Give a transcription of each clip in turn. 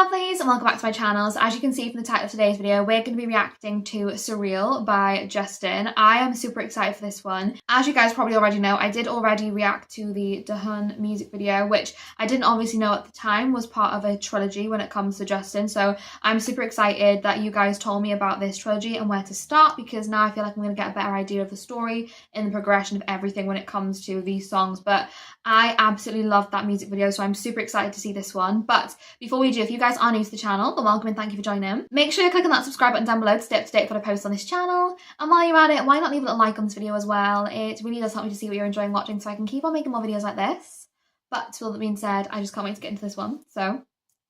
lovelies, and welcome back to my channel. So as you can see from the title of today's video, we're going to be reacting to Surreal by Justin. I am super excited for this one. As you guys probably already know, I did already react to the Dahun music video, which I didn't obviously know at the time was part of a trilogy when it comes to Justin. So I'm super excited that you guys told me about this trilogy and where to start, because now I feel like I'm going to get a better idea of the story and the progression of everything when it comes to these songs. But I absolutely loved that music video, so I'm super excited to see this one. But before we do, if you guys are new to the channel, then welcome and thank you for joining. Make sure you click on that subscribe button down below to stay up to date for the posts on this channel. And while you're at it, why not leave a little like on this video as well? It really does help me to see what you're enjoying watching, so I can keep on making more videos like this. But with all that being said, I just can't wait to get into this one. So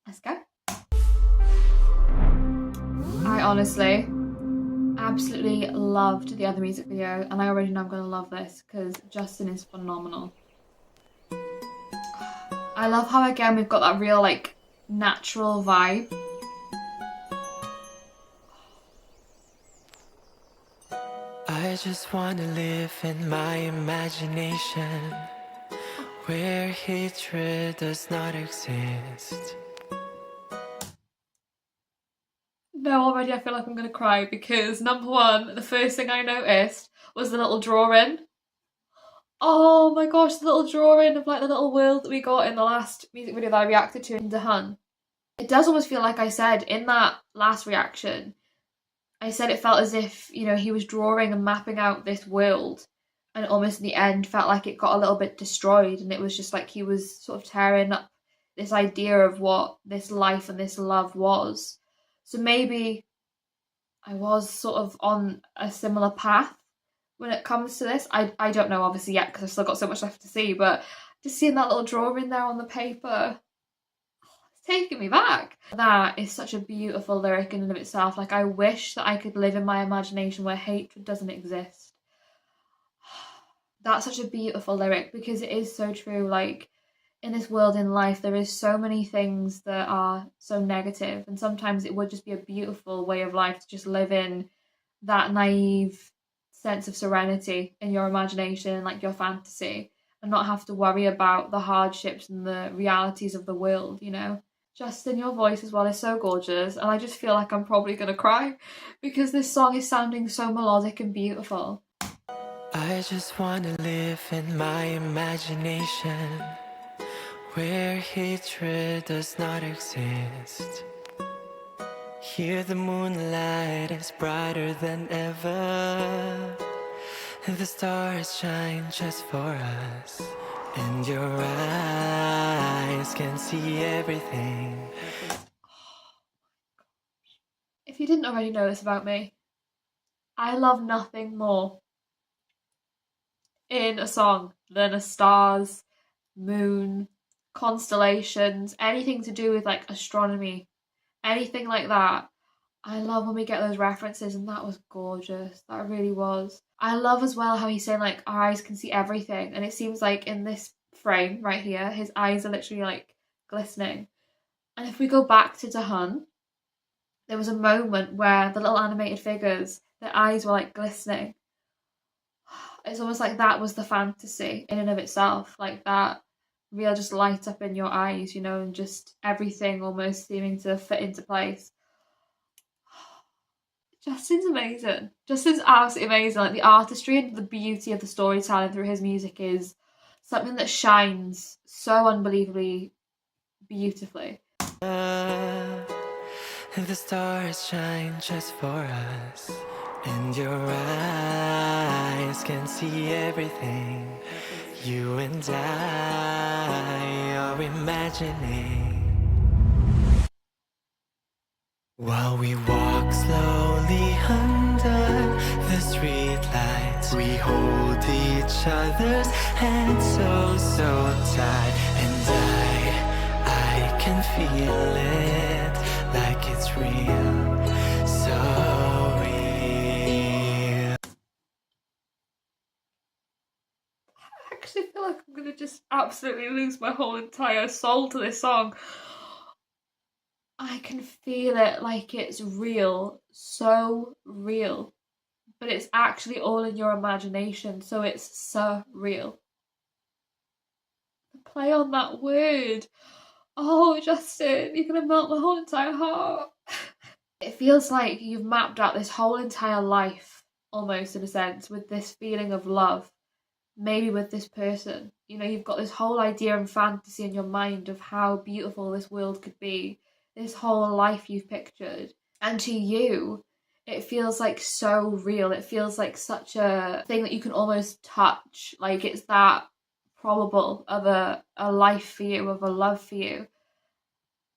let's go. I honestly absolutely loved the other music video, and I already know I'm going to love this because Justin is phenomenal. I love how again we've got that real like natural vibe. I just want to live in my imagination where hatred does not exist. No, already I feel like I'm gonna cry because number one, the first thing I noticed was the little drawing. Oh my gosh, the little drawing of like the little world that we got in the last music video that I reacted to in Dahun. It does almost feel like I said in that last reaction, I said it felt as if, you know, he was drawing and mapping out this world, and almost in the end felt like it got a little bit destroyed, and it was just like he was sort of tearing up this idea of what this life and this love was. So maybe I was sort of on a similar path when it comes to this. I don't know obviously yet because I've still got so much left to see, but just seeing that little drawing there on the paper, it's taking me back. That is such a beautiful lyric in and of itself. Like, I wish that I could live in my imagination where hatred doesn't exist. That's such a beautiful lyric because it is so true. Like, in this world, in life, there is so many things that are so negative, and sometimes it would just be a beautiful way of life to just live in that naive sense of serenity in your imagination, like your fantasy, and not have to worry about the hardships and the realities of the world, you know? Justin, your voice as well is so gorgeous, and I just feel like I'm probably gonna cry because this song is sounding so melodic and beautiful. I just want to live in my imagination where hatred does not exist. Here the moonlight is brighter than ever, and the stars shine just for us, and your eyes can see everything. If you didn't already know this about me, I love nothing more in a song than a stars, moon, constellations, anything to do with like astronomy, anything like that. I love when we get those references, and that was gorgeous. That really was. I love as well how he's saying like our eyes can see everything, and it seems like in this frame right here, his eyes are literally like glistening. And if we go back to Dahun, there was a moment where the little animated figures, their eyes were like glistening. It's almost like that was the fantasy in and of itself, like that real just light up in your eyes, you know, and just everything almost seeming to fit into place. Justin's amazing. Justin's absolutely amazing. Like, the artistry and the beauty of the storytelling through his music is something that shines so unbelievably beautifully. The stars shine just for us, and your eyes can see everything you and I are imagining. While we walk slowly under the streetlights, we hold each other's hands so tight, and I can feel it like it's real, so real. I actually feel like I'm gonna just absolutely lose my whole entire soul to this song. I can feel it like it's real, so real, but it's actually all in your imagination, so it's surreal. The play on that word. Oh, Justin, you're gonna melt my whole entire heart. It feels like you've mapped out this whole entire life, almost in a sense, with this feeling of love, maybe with this person. You know, you've got this whole idea and fantasy in your mind of how beautiful this world could be, this whole life you've pictured. And to you, it feels like so real. It feels like such a thing that you can almost touch. Like it's that probable of a life for you, of a love for you.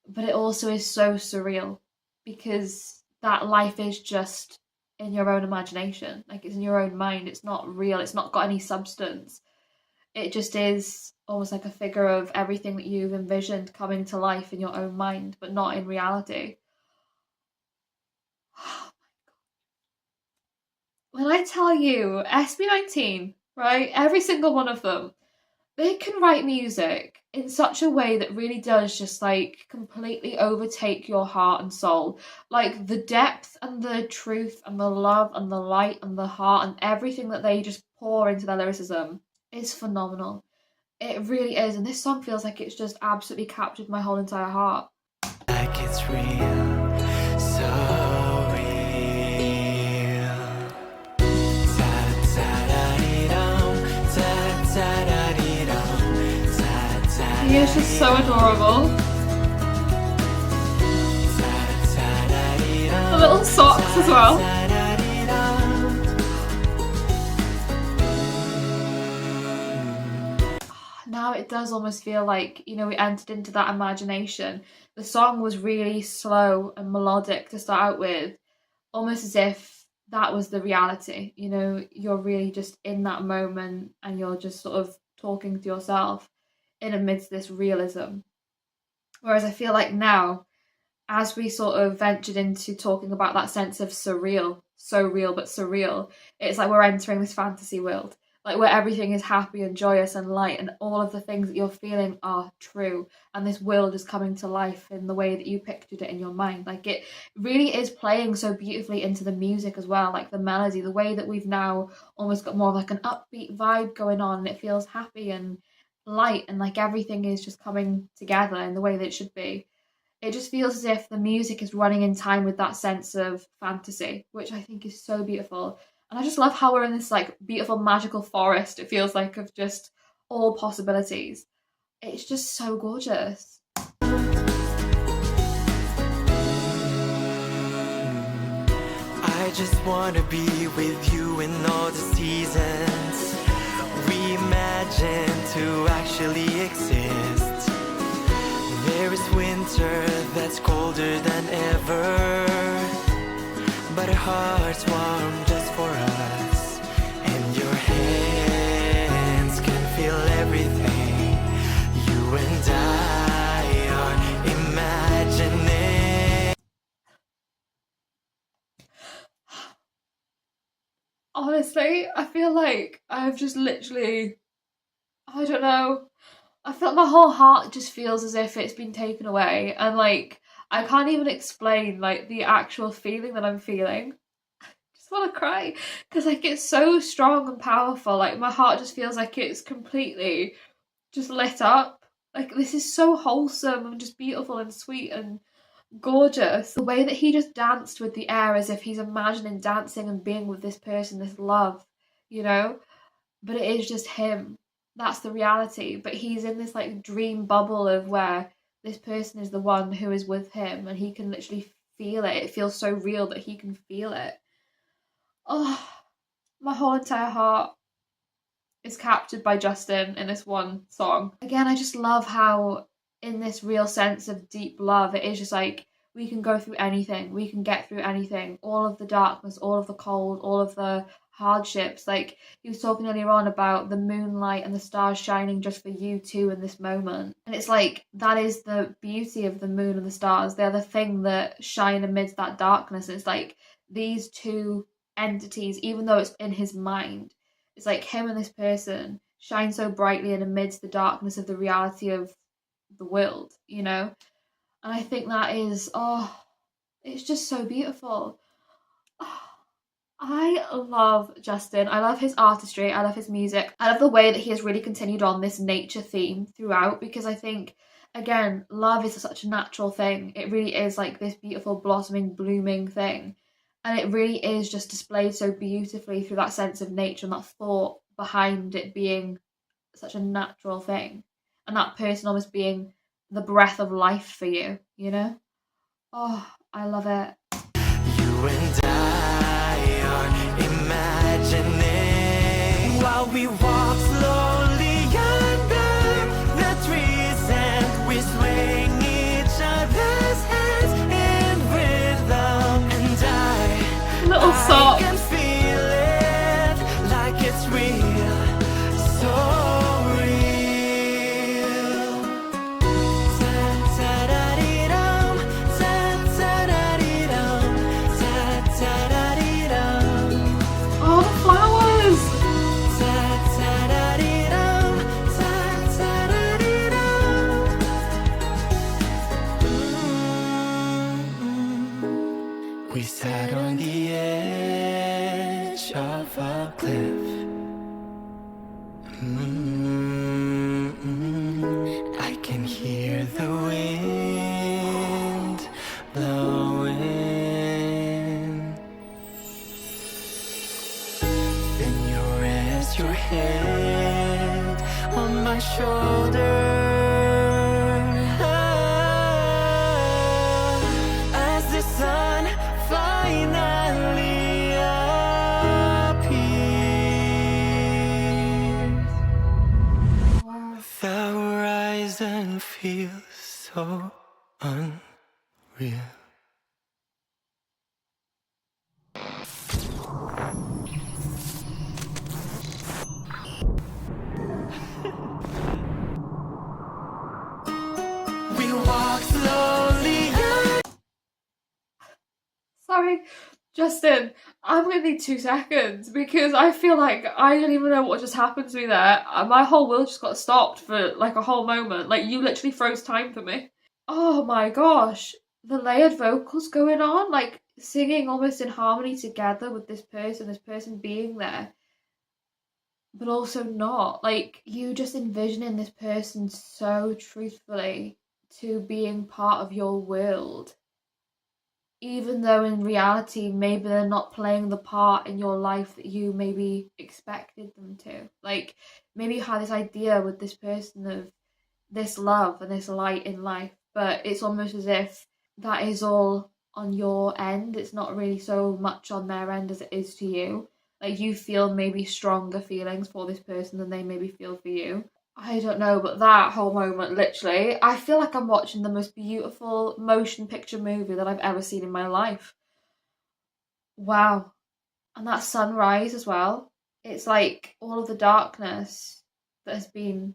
But it also is so surreal because that life is just in your own imagination. Like it's in your own mind. It's not real. It's not got any substance. It just is almost like a figure of everything that you've envisioned coming to life in your own mind, but not in reality. When I tell you, SB19, right, every single one of them, they can write music in such a way that really does just like completely overtake your heart and soul. Like the depth and the truth and the love and the light and the heart and everything that they just pour into their lyricism is phenomenal. It really is. And this song feels like it's just absolutely captured my whole entire heart. Like it's real, so real. He is just so adorable. The little socks as well. Now it does almost feel like, you know, we entered into that imagination. The song was really slow and melodic to start out with, almost as if that was the reality. You know, you're really just in that moment and you're just sort of talking to yourself in amidst this realism. Whereas I feel like now, as we sort of ventured into talking about that sense of surreal, so real but surreal, it's like we're entering this fantasy world, like where everything is happy and joyous and light and all of the things that you're feeling are true, and this world is coming to life in the way that you pictured it in your mind. Like it really is playing so beautifully into the music as well, like the melody, the way that we've now almost got more of like an upbeat vibe going on, and it feels happy and light and like everything is just coming together in the way that it should be. It just feels as if the music is running in time with that sense of fantasy, which I think is so beautiful. And I just love how we're in this like beautiful magical forest, it feels like, of just all possibilities. It's just so gorgeous. I just wanna be with you in all the seasons we imagine to actually exist. There is winter that's colder than ever, but our hearts warm just for us. And your hands can feel everything you and I are imagining. Honestly, I feel like I've just literally, I don't know, I feel my whole heart just feels as if it's been taken away, and like I can't even explain like the actual feeling that I'm feeling. I just want to cry because like it's so strong and powerful. Like my heart just feels like it's completely just lit up. Like this is so wholesome and just beautiful and sweet and gorgeous. The way that he just danced with the air as if he's imagining dancing and being with this person, this love, you know? But it is just him. That's the reality. But he's in this like dream bubble of where this person is the one who is with him and he can literally feel it. It feels so real that he can feel it. Oh, my whole entire heart is captured by Justin in this one song. Again, I just love how in this real sense of deep love, it is just like we can go through anything, we can get through anything, all of the darkness, all of the cold, all of the hardships. Like he was talking earlier on about the moonlight and the stars shining just for you two in this moment, and it's like that is the beauty of the moon and the stars. They're the thing that shine amidst that darkness. It's like these two entities, even though it's in his mind, it's like him and this person shine so brightly in amidst the darkness of the reality of the world, you know? And I think that is, oh, it's just so beautiful. Oh, I love Justin. I love his artistry. I love his music. I love the way that he has really continued on this nature theme throughout, because I think again, love is such a natural thing. It really is like this beautiful blossoming, blooming thing. And it really is just displayed so beautifully through that sense of nature and that thought behind it being such a natural thing. And that person almost being the breath of life for you, you know? Oh, I love it. You and I are imagining while we walk slowly under the trees, and we swing each other's hands in rhythm. And Little I sock. can feel it like it's real, so real. Ta-ta-da-dee-dum, ta-ta-da-dee-dum, ta-ta-da-dee-dum, Oh, the flowers. ta-ta-da-dee-dum, ta-ta-da-dee-dum. We sat on the edge of a cliff. I can hear the wind blowing. Then you rest your head on my shoulder as the sun finally appears. Wow. The horizon feels so unreal. We walk slowly. Sorry, Justin, I'm gonna need 2 seconds because I feel like I don't even know what just happened to me there. My whole world just got stopped for like a whole moment. Like you literally froze time for me. Oh my gosh, the layered vocals going on, like singing almost in harmony together with this person being there, but also not. Like you just envisioning this person so truthfully to being part of your world, even though in reality maybe they're not playing the part in your life that you maybe expected them to. Like maybe you had this idea with this person of this love and this light in life, but it's almost as if that is all on your end. It's not really so much on their end as it is to you. Like you feel maybe stronger feelings for this person than they maybe feel for you. I don't know, but that whole moment, literally, I feel like I'm watching the most beautiful motion picture movie that I've ever seen in my life. Wow. And that sunrise as well. It's like all of the darkness that has been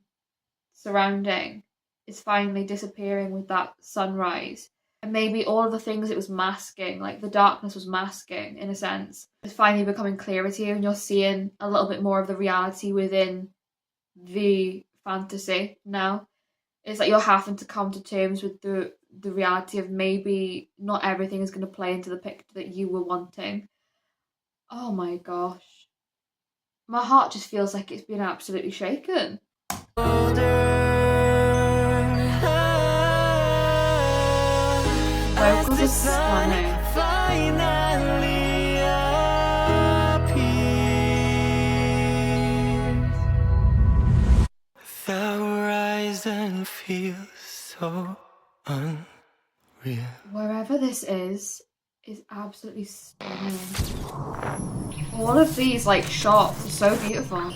surrounding is finally disappearing with that sunrise. And maybe all of the things it was masking, like the darkness was masking in a sense, is finally becoming clearer to you, and you're seeing a little bit more of the reality within the fantasy now. It's like you're having to come to terms with the reality of maybe not everything is going to play into the picture that you were wanting. Oh my gosh. My heart just feels like it's been absolutely shaken. Vocals are stunning. Finally appears. The horizon feels so unreal. Wherever this is absolutely stunning. All of these like shots are so beautiful.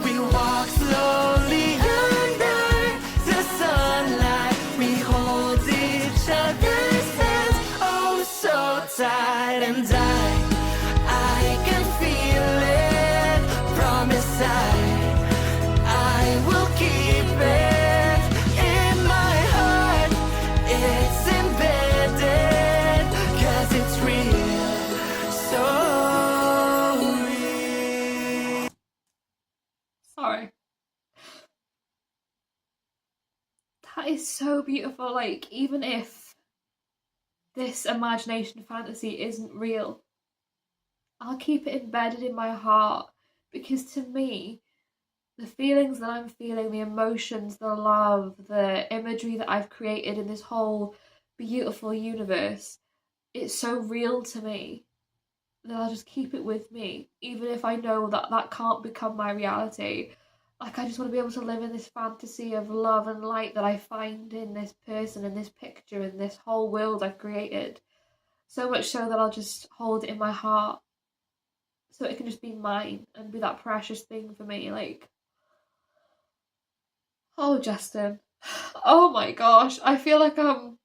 We walk slowly under the sunlight. We hold each other's hands, oh so tight. And I can feel it. Promise I will keep it in my heart. It's embedded, 'cause it's real, so real. Sorry. That is so beautiful. Like, even if this imagination fantasy isn't real, I'll keep it embedded in my heart because to me, the feelings that I'm feeling, the emotions, the love, the imagery that I've created in this whole beautiful universe, it's so real to me that I'll just keep it with me, even if I know that that can't become my reality. Like, I just want to be able to live in this fantasy of love and light that I find in this person, in this picture, in this whole world I've created. So much so that I'll just hold it in my heart so it can just be mine and be that precious thing for me. Like, oh, Justin. Oh my gosh. I feel like I'm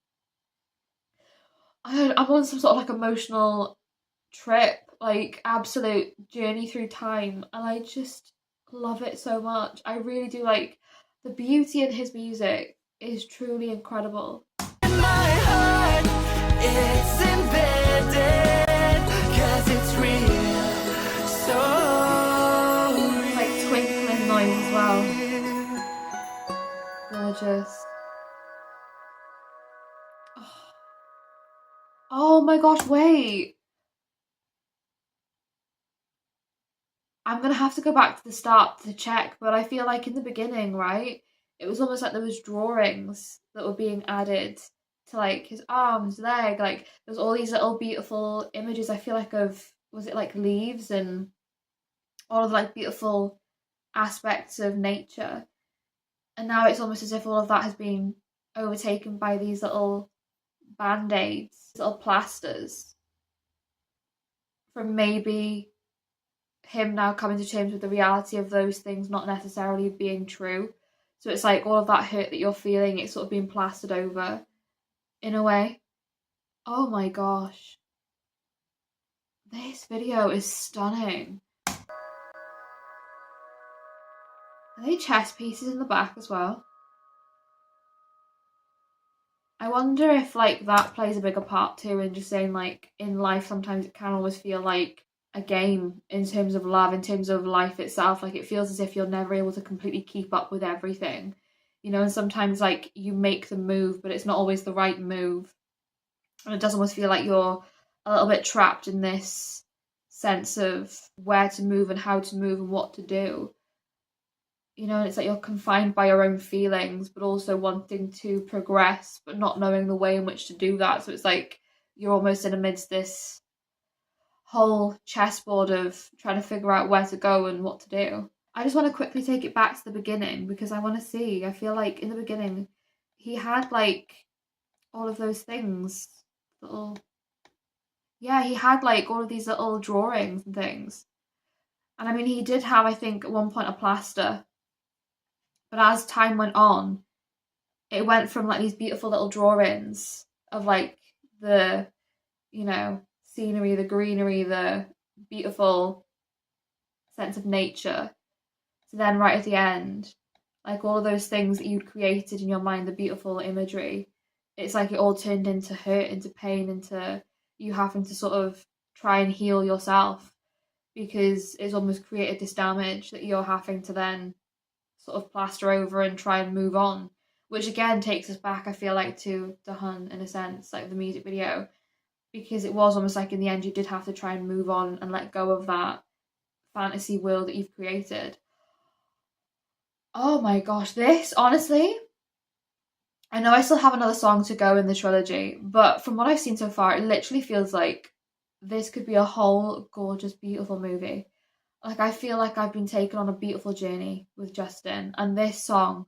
on some sort of like emotional trip, like absolute journey through time, and I just love it so much. I really do. Like, the beauty in his music is truly incredible. In my heart, it's embedded, 'cause it's real, so real. Like twinkling noise as well. Gorgeous. Oh my gosh, wait. I'm gonna have to go back to the start to check, but I feel like in the beginning, right? It was almost like there was drawings that were being added to like his arms, leg, like there's all these little beautiful images, I feel like, of, was it like leaves and all of like beautiful aspects of nature. And now it's almost as if all of that has been overtaken by these little band-aids, little plasters from maybe him now coming to terms with the reality of those things not necessarily being true. So it's like all of that hurt that you're feeling, it's sort of being plastered over in a way. Oh my gosh. This video is stunning. Are they chess pieces in the back as well? I wonder if like that plays a bigger part too, in just saying like in life sometimes it can always feel like a game in terms of love, in terms of life itself. Like, it feels as if you're never able to completely keep up with everything, you know, and sometimes like you make the move but it's not always the right move, and it does almost feel like you're a little bit trapped in this sense of where to move and how to move and what to do, you know, and it's like you're confined by your own feelings but also wanting to progress but not knowing the way in which to do that. So it's like you're almost in amidst this whole chessboard of trying to figure out where to go and what to do. I just want to quickly take it back to the beginning because I want to see, I feel like in the beginning he had like all of those things, little, yeah, he had like all of these little drawings and things. And I mean, he did have, I think at one point, a plaster, but as time went on it went from like these beautiful little drawings of like the, you know, scenery, the greenery, the beautiful sense of nature, so then right at the end, like all of those things that you'd created in your mind, the beautiful imagery, it's like it all turned into hurt, into pain, into you having to sort of try and heal yourself because it's almost created this damage that you're having to then sort of plaster over and try and move on, which again takes us back, I feel like, to The Hun in a sense, like the music video, because it was almost like in the end you did have to try and move on and let go of that fantasy world that you've created. Oh my gosh, this, honestly, I know I still have another song to go in the trilogy, but from what I've seen so far, it literally feels like this could be a whole gorgeous, beautiful movie. Like, I feel like I've been taken on a beautiful journey with Justin, and this song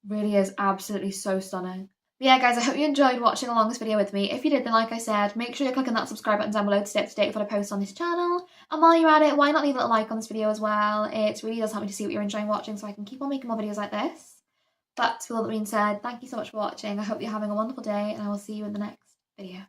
really is absolutely so stunning. But yeah, guys, I hope you enjoyed watching along this video with me. If you did, then like I said, make sure you're clicking that subscribe button down below to stay up to date with what I post on this channel. And while you're at it, why not leave a little like on this video as well? It really does help me to see what you're enjoying watching so I can keep on making more videos like this. But with all that being said, thank you so much for watching. I hope you're having a wonderful day and I will see you in the next video.